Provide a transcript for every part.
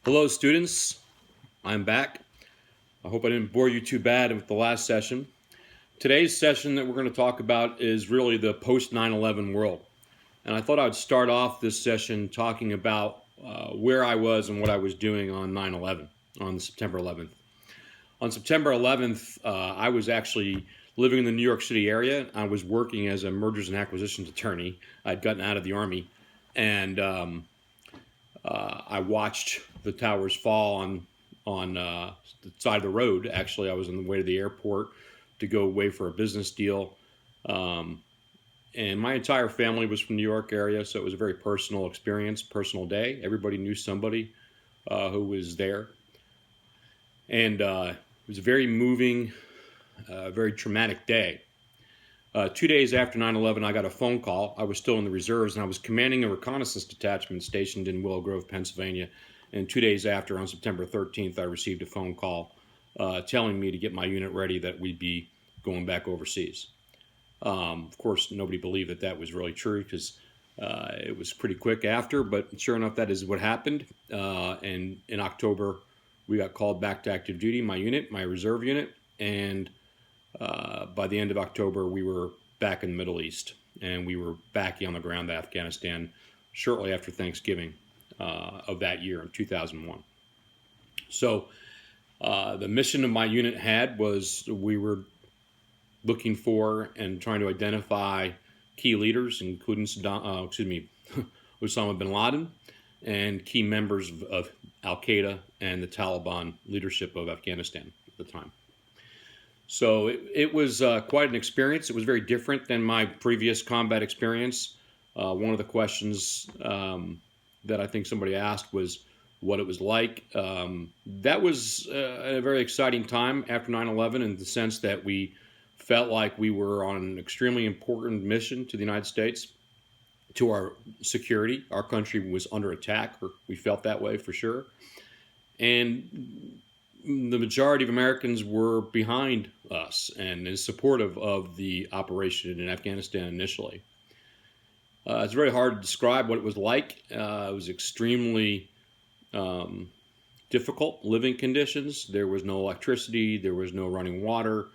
Hello, students. I'm back. I hope I didn't bore you too bad with the last session. Today's session that we're going to talk about is really the post 9/11 world. And I thought I'd start off this session talking about where I was and what I was doing on 9/11, on September 11th. On September 11th, I was actually living in the New York City area. I was working as a mergers and acquisitions attorney. I'd gotten out of the Army, and I watched the towers fall on the side of the road. Actually, I was on the way to the airport to go away for a business deal, um, and my entire family was from the New York area, so it was a very personal experience, personal day. Everybody knew somebody who was there, and it was a very moving, very traumatic day. 2 days after 9/11, I got a phone call. I was still in the reserves, and I was commanding a reconnaissance detachment stationed in Willow Grove, Pennsylvania. And 2 days after, on September 13th, I received a phone call telling me to get my unit ready, that we'd be going back overseas. Of course, nobody believed that that was really true, because it was pretty quick after, but sure enough, that is what happened. And in October, we got called back to active duty, my unit, my reserve unit, and by the end of October, we were back in the Middle East, and we were back on the ground to Afghanistan shortly after Thanksgiving of that year in 2001. So the mission of my unit was we were looking for and trying to identify key leaders, including Osama bin Laden, and key members of Al Qaeda and the Taliban leadership of Afghanistan at the time. So it was quite an experience. It was very different than my previous combat experience. One of the questions that I think somebody asked was what it was like. That was a very exciting time after 9/11, in the sense that we felt like we were on an extremely important mission to the United States, to our security. Our country was under attack, or we felt that way for sure. And the majority of Americans were behind us and is supportive of the operation in Afghanistan initially. It's very hard to describe what it was like. It was extremely um, difficult living conditions. There was no electricity, there was no running water.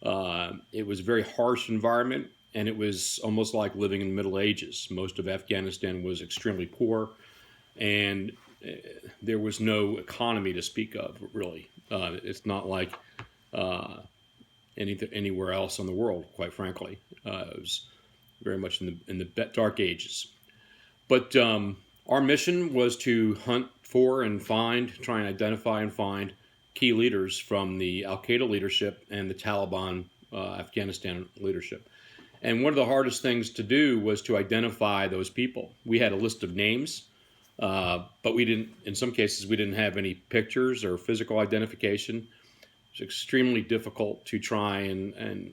It was a very harsh environment, and it was almost like living in the Middle Ages. Most of Afghanistan was extremely poor, and there was no economy to speak of, really. It's not like uh, anywhere else in the world, quite frankly. It was very much in the dark ages. But our mission was to hunt for and find, try and identify and find key leaders from the Al Qaeda leadership and the Taliban Afghanistan leadership. And one of the hardest things to do was to identify those people. We had a list of names, but we didn't. In some cases, we didn't have any pictures or physical identification. It was extremely difficult to try and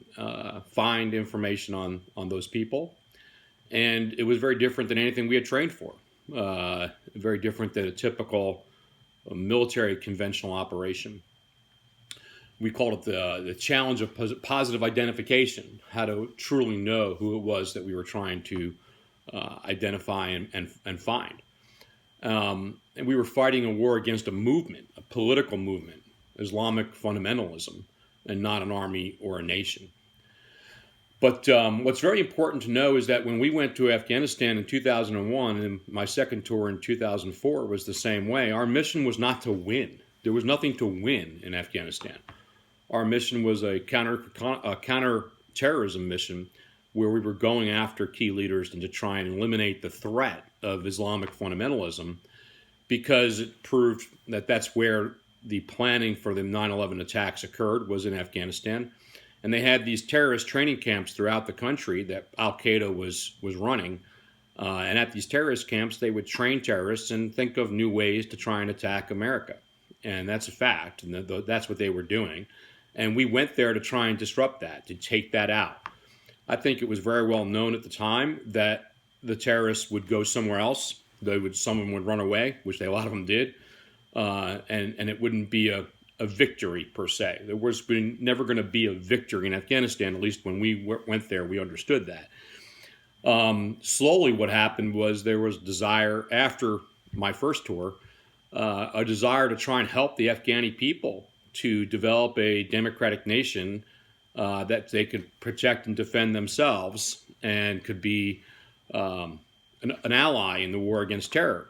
find information on those people, and it was very different than anything we had trained for. Very different than a typical military conventional operation. We called it the challenge of positive identification, how to truly know who it was that we were trying to identify and find. And we were fighting a war against a movement, a political movement, Islamic fundamentalism, and not an army or a nation. But what's very important to know is that when we went to Afghanistan in 2001, and my second tour in 2004 was the same way, our mission was not to win. There was nothing to win in Afghanistan. Our mission was a counter-terrorism mission, where we were going after key leaders and to try and eliminate the threat of Islamic fundamentalism, because it proved that that's where the planning for the 9/11 attacks occurred, was in Afghanistan. And they had these terrorist training camps throughout the country that Al Qaeda was running. And at these terrorist camps, they would train terrorists and think of new ways to try and attack America. And that's a fact. And that's what they were doing. And we went there to try and disrupt that, to take that out. I think it was very well known at the time that the terrorists would go somewhere else. Some of them would run away, which a lot of them did. And it wouldn't be a victory per se. There was never going to be a victory in Afghanistan. At least when we went there, we understood that. Slowly, what happened was there was desire after my first tour a desire to try and help the Afghani people to develop a democratic nation that they could protect and defend themselves and could be an ally in the war against terror.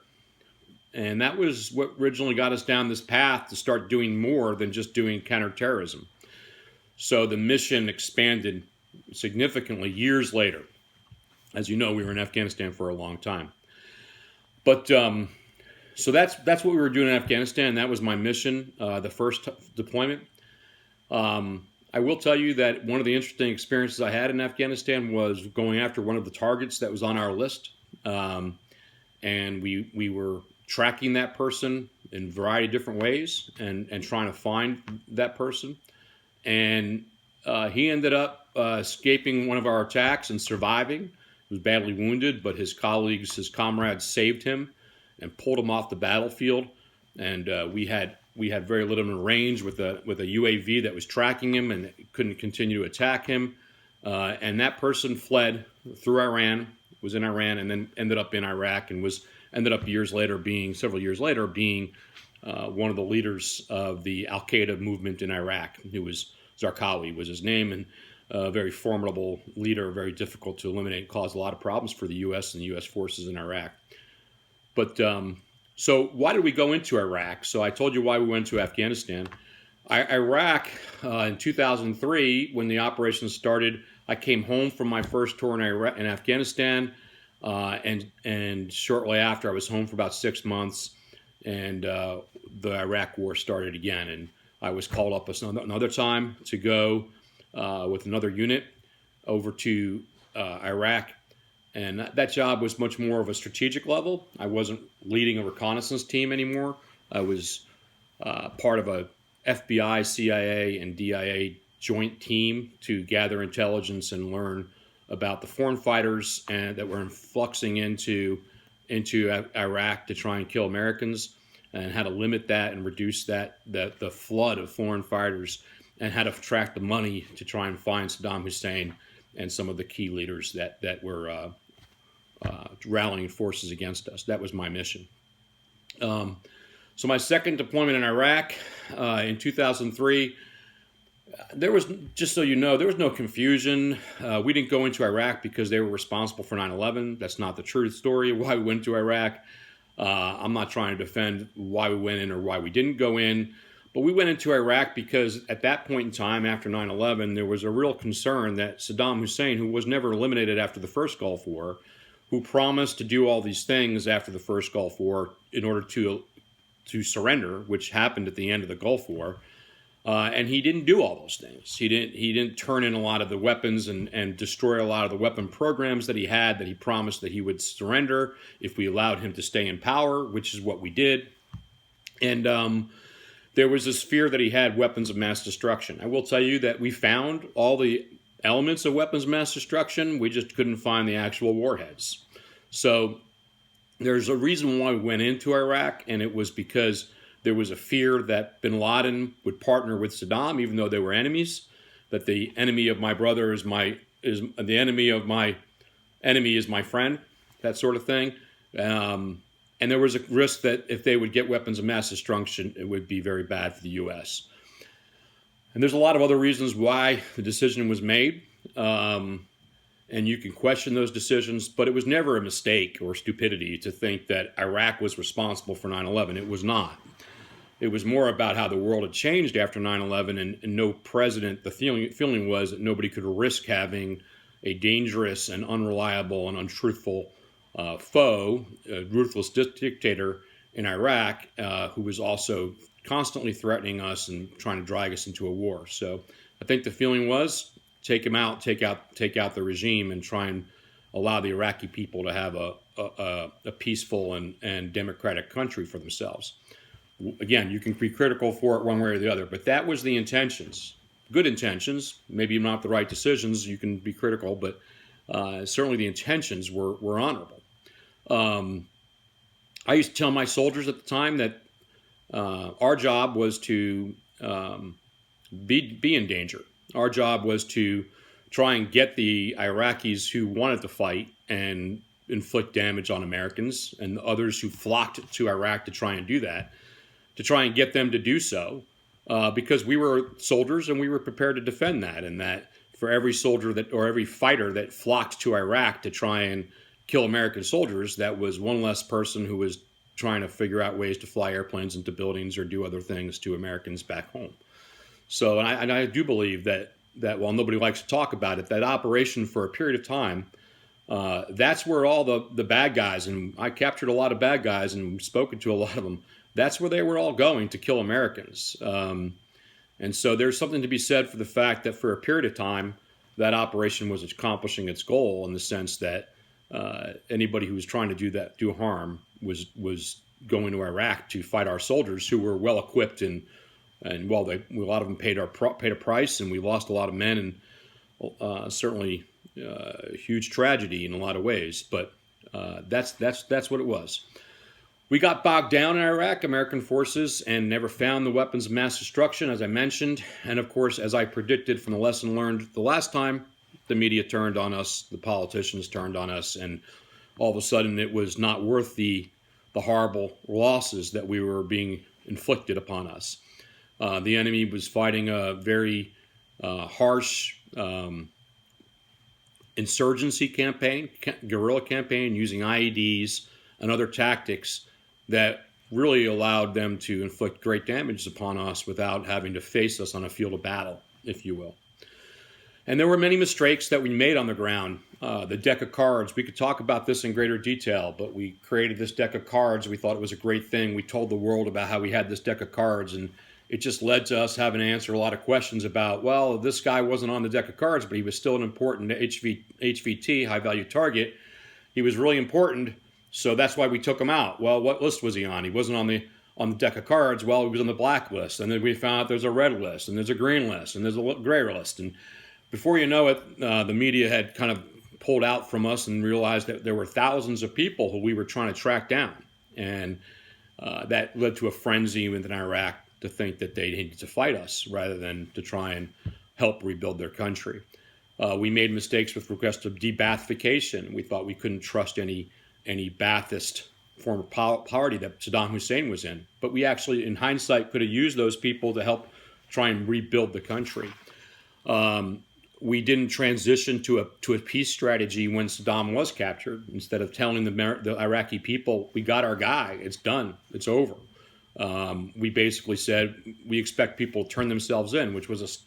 And that was what originally got us down this path to start doing more than just doing counterterrorism. So the mission expanded significantly years later. As you know, we were in Afghanistan for a long time. But so that's what we were doing in Afghanistan. That was my mission, the first deployment. I will tell you that one of the interesting experiences I had in Afghanistan was going after one of the targets that was on our list. And we were tracking that person in a variety of different ways and trying to find that person. And he ended up escaping one of our attacks and surviving. He was badly wounded, but his colleagues, his comrades saved him and pulled him off the battlefield. And we had very limited range with a UAV that was tracking him and couldn't continue to attack him. And that person fled through Iran, was in Iran, and then ended up in Iraq, and ended up several years later being one of the leaders of the Al-Qaeda movement in Iraq. It was Zarqawi was his name, and a very formidable leader, very difficult to eliminate, caused a lot of problems for the U.S. and the U.S. forces in Iraq. But so why did we go into Iraq? So I told you why we went to Afghanistan. Iraq, in 2003, when the operation started, I came home from my first tour in Afghanistan, and shortly after, I was home for about 6 months, and the Iraq War started again, and I was called up another time to go with another unit over to Iraq. And that job was much more of a strategic level. I wasn't leading a reconnaissance team anymore. I was part of a FBI, CIA, and DIA joint team to gather intelligence and learn about the foreign fighters that were influxing into Iraq to try and kill Americans, and how to limit that and reduce the flood of foreign fighters, and how to track the money to try and find Saddam Hussein and some of the key leaders that were rallying forces against us. That was my mission. So my second deployment in Iraq in 2003, there was, just so you know, there was no confusion. We didn't go into Iraq because they were responsible for 9/11. That's not the true story of why we went to Iraq. I'm not trying to defend why we went in or why we didn't go in. But we went into Iraq because at that point in time, after 9/11, there was a real concern that Saddam Hussein, who was never eliminated after the first Gulf War, who promised to do all these things after the first Gulf War in order to surrender, which happened at the end of the Gulf War, and he didn't do all those things. He didn't turn in a lot of the weapons and destroy a lot of the weapon programs that he had, that he promised that he would surrender if we allowed him to stay in power, which is what we did. And there was this fear that he had weapons of mass destruction. I will tell you that we found all the elements of weapons of mass destruction. We just couldn't find the actual warheads. So there's a reason why we went into Iraq, and it was because there was a fear that bin Laden would partner with Saddam, even though they were enemies, that the enemy of my brother is the enemy of my enemy is my friend, that sort of thing. And there was a risk that if they would get weapons of mass destruction, it would be very bad for the U.S. And there's a lot of other reasons why the decision was made. And you can question those decisions, but it was never a mistake or stupidity to think that Iraq was responsible for 9/11. It was not. It was more about how the world had changed after 9/11, and no president, the feeling was that nobody could risk having a dangerous and unreliable and untruthful foe, a ruthless dictator in Iraq, who was also constantly threatening us and trying to drag us into a war. So I think the feeling was, take him out, take out the regime, and try and allow the Iraqi people to have a peaceful and democratic country for themselves. Again, you can be critical for it one way or the other, but that was the intentions. Good intentions, maybe not the right decisions. You can be critical, but certainly the intentions were honorable. I used to tell my soldiers at the time that our job was to be in danger. Our job was to try and get the Iraqis who wanted to fight and inflict damage on Americans and others who flocked to Iraq to try and do that, to try and get them to do so, because we were soldiers and we were prepared to defend that. And that for every soldier that, or every fighter that flocked to Iraq to try and kill American soldiers, that was one less person who was trying to figure out ways to fly airplanes into buildings or do other things to Americans back home. So, and I do believe that while nobody likes to talk about it, that operation for a period of time, that's where all the bad guys, and I captured a lot of bad guys and spoken to a lot of them, that's where they were all going to kill Americans. And so there's something to be said for the fact that for a period of time, that operation was accomplishing its goal, in the sense that anybody who was trying to do harm was going to Iraq to fight our soldiers, who were well equipped, and well, a lot of them paid a price, and we lost a lot of men, and certainly a huge tragedy in a lot of ways. But that's what it was. We got bogged down in Iraq, American forces, and never found the weapons of mass destruction, as I mentioned. And of course, as I predicted from the lesson learned the last time, the media turned on us, the politicians turned on us, and all of a sudden it was not worth the horrible losses that we were being inflicted upon us. The enemy was fighting a very harsh insurgency campaign, guerrilla campaign, using IEDs and other tactics that really allowed them to inflict great damage upon us without having to face us on a field of battle, if you will. And there were many mistakes that we made on the ground. The deck of cards, we could talk about this in greater detail, but we created this deck of cards. We thought it was a great thing. We told the world about how we had this deck of cards, and it just led to us having to answer a lot of questions about, well, this guy wasn't on the deck of cards, but he was still an important HVT, high value target. He was really important, so that's why we took him out. Well, what list was he on? He wasn't on the deck of cards. Well, he was on the black list, and then we found out there's a red list, and there's a green list, and there's a gray list. And before you know it, the media had kind of pulled out from us and realized that there were thousands of people who we were trying to track down. And that led to a frenzy within Iraq to think that they needed to fight us rather than to try and help rebuild their country. We made mistakes with regards to de-Baathification. We thought we couldn't trust any Baathist former party that Saddam Hussein was in. But we actually, in hindsight, could have used those people to help try and rebuild the country. We didn't transition to a peace strategy when Saddam was captured. Instead of telling the Iraqi people, we got our guy, it's done, it's over. We basically said we expect people to turn themselves in, which was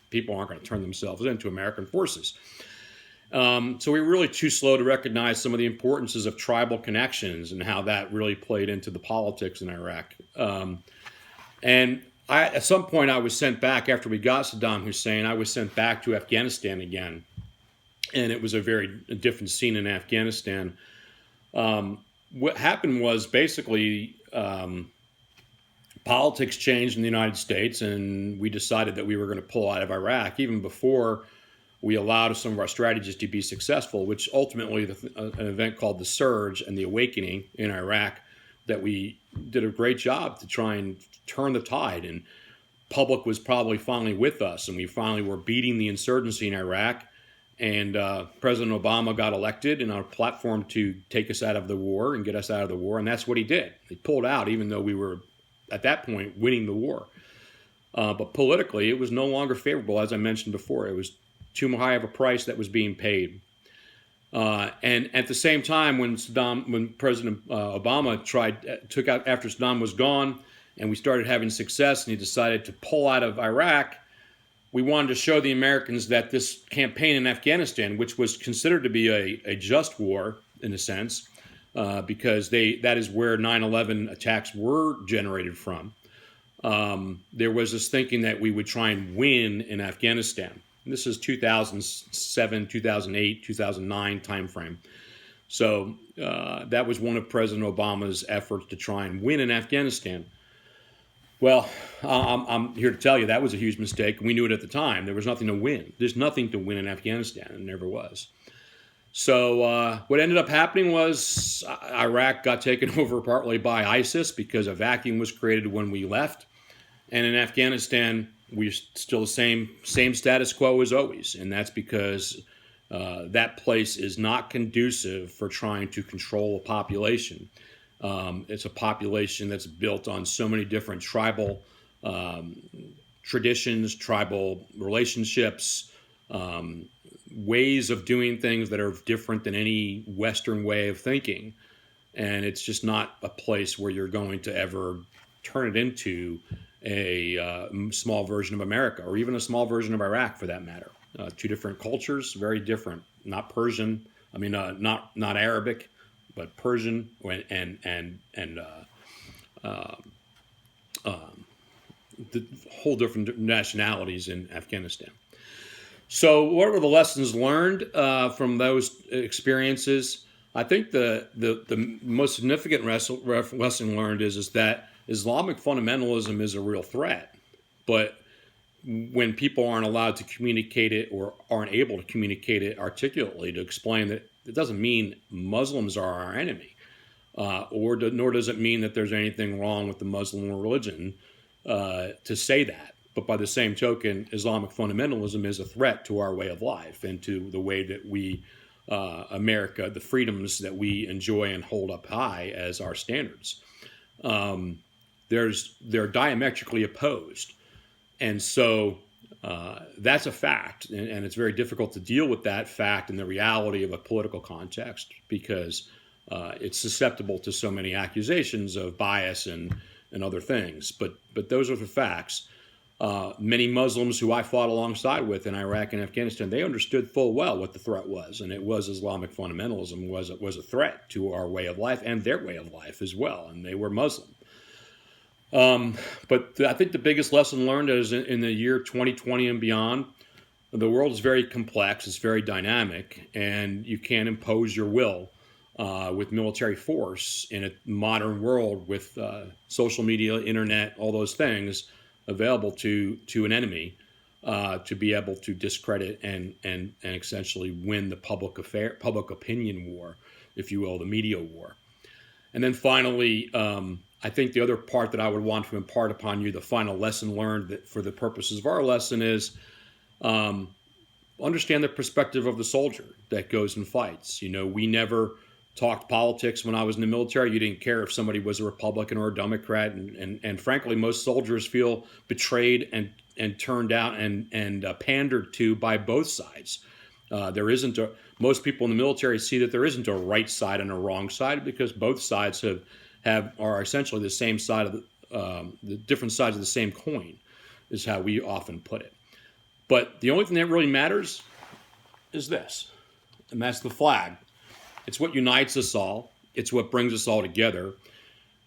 people aren't going to turn themselves in to American forces. So we were really too slow to recognize some of the importances of tribal connections and how that really played into the politics in Iraq. At some point, I was sent back after we got Saddam Hussein. I was sent back to Afghanistan again, and it was a very different scene in Afghanistan. What happened was basically politics changed in the United States, and we decided that we were going to pull out of Iraq even before we allowed some of our strategies to be successful, which ultimately an event called the Surge and the Awakening in Iraq, that we did a great job to try and turn the tide, and public was probably finally with us, and we finally were beating the insurgency in Iraq, and President Obama got elected in our platform to take us out of the war and get us out of the war, and that's what he did. He pulled out even though we were, at that point, winning the war. But politically, it was no longer favorable, as I mentioned before. It was too high of a price that was being paid. And at the same time, when President Obama took out after Saddam was gone, and we started having success, and he decided to pull out of Iraq, we wanted to show the Americans that this campaign in Afghanistan, which was considered to be a just war in a sense, because that is where 9/11 attacks were generated from. There was this thinking that we would try and win in Afghanistan. This is 2007, 2008, 2009 timeframe. So that was one of President Obama's efforts to try and win in Afghanistan. Well, I'm here to tell you that was a huge mistake. We knew it at the time. There was nothing to win. There's nothing to win in Afghanistan. It never was. So what ended up happening was Iraq got taken over partly by ISIS because a vacuum was created when we left. And in Afghanistan, we're still the same status quo as always. And that's because that place is not conducive for trying to control a population. It's a population that's built on so many different tribal traditions, tribal relationships, ways of doing things that are different than any Western way of thinking. And it's just not a place where you're going to ever turn it into a small version of America, or even a small version of Iraq, for that matter. Two different cultures, very different. Not Persian. I mean, not Arabic, but Persian and the whole different nationalities in Afghanistan. So, what were the lessons learned from those experiences? I think the most significant lesson learned is that Islamic fundamentalism is a real threat, but when people aren't allowed to communicate it or aren't able to communicate it articulately to explain that it doesn't mean Muslims are our enemy, nor does it mean that there's anything wrong with the Muslim religion to say that. But by the same token, Islamic fundamentalism is a threat to our way of life and to the way that we, America, the freedoms that we enjoy and hold up high as our standards. They're diametrically opposed. And so that's a fact. And it's very difficult to deal with that fact in the reality of a political context because it's susceptible to so many accusations of bias and other things. But those are the facts. Many Muslims who I fought alongside with in Iraq and Afghanistan, they understood full well what the threat was, and it was Islamic fundamentalism was a threat to our way of life and their way of life as well, and they were Muslim. But I think the biggest lesson learned is in the year 2020 and beyond, the world is very complex, it's very dynamic, and you can't impose your will with military force in a modern world with social media, internet, all those things available to an enemy to be able to discredit and essentially win the public opinion war, if you will, the media war. And then finally, I think the other part that I would want to impart upon you, the final lesson learned that for the purposes of our lesson is understand the perspective of the soldier that goes and fights. You know, we never talked politics when I was in the military. You didn't care if somebody was a Republican or a Democrat. And frankly, most soldiers feel betrayed and turned out and pandered to by both sides. Most people in the military see that there isn't a right side and a wrong side because both sides are essentially the same side of the different sides of the same coin, is how we often put it. But the only thing that really matters is this, and that's the flag. It's what unites us all. It's what brings us all together.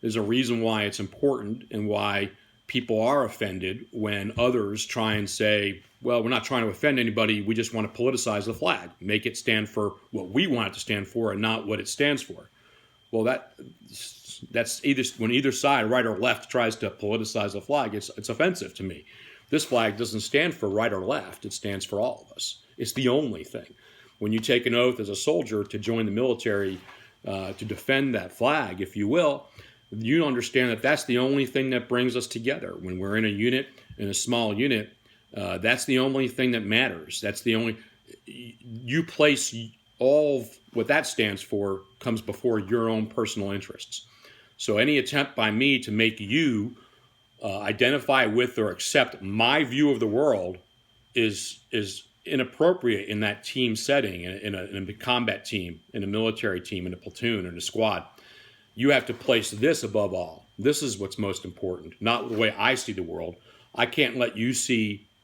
There's a reason why it's important and why people are offended when others try and say, well, we're not trying to offend anybody. We just want to politicize the flag, make it stand for what we want it to stand for and not what it stands for. Well, that's when either side, right or left, tries to politicize the flag, it's offensive to me. This flag doesn't stand for right or left. It stands for all of us. It's the only thing. When you take an oath as a soldier to join the military to defend that flag, if you will, you understand that that's the only thing that brings us together. When we're in a unit, in a small unit, that's the only thing that matters. That's the only, you place all of what that stands for comes before your own personal interests. So any attempt by me to make you identify with or accept my view of the world is inappropriate in that team setting, in a combat team, in a military team, in a platoon, in a squad. You have to place this above all. This is what's most important, not the way I see the world. I can't let you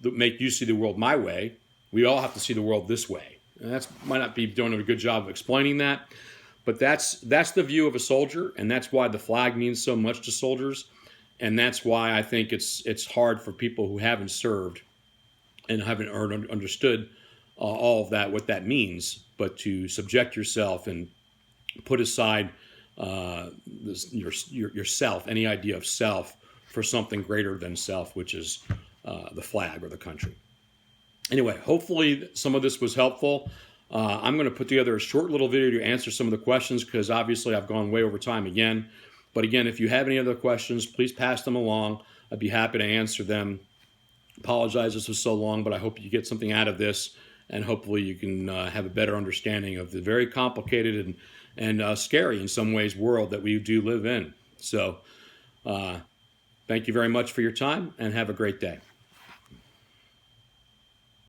make you see the world my way. We all have to see the world this way. And that's might not be doing a good job of explaining that, but that's the view of a soldier, and that's why the flag means so much to soldiers, and that's why I think it's hard for people who haven't served and haven't understood all of that, what that means, but to subject yourself and put aside yourself, any idea of self, for something greater than self, which is the flag or the country. Anyway, hopefully some of this was helpful. I'm going to put together a short little video to answer some of the questions because obviously I've gone way over time again. But again, if you have any other questions, please pass them along. I'd be happy to answer them. Apologize this was so long, but I hope you get something out of this. and hopefully you can have a better understanding of the very complicated and scary in some ways world that we do live in. So thank you very much for your time, and have a great day.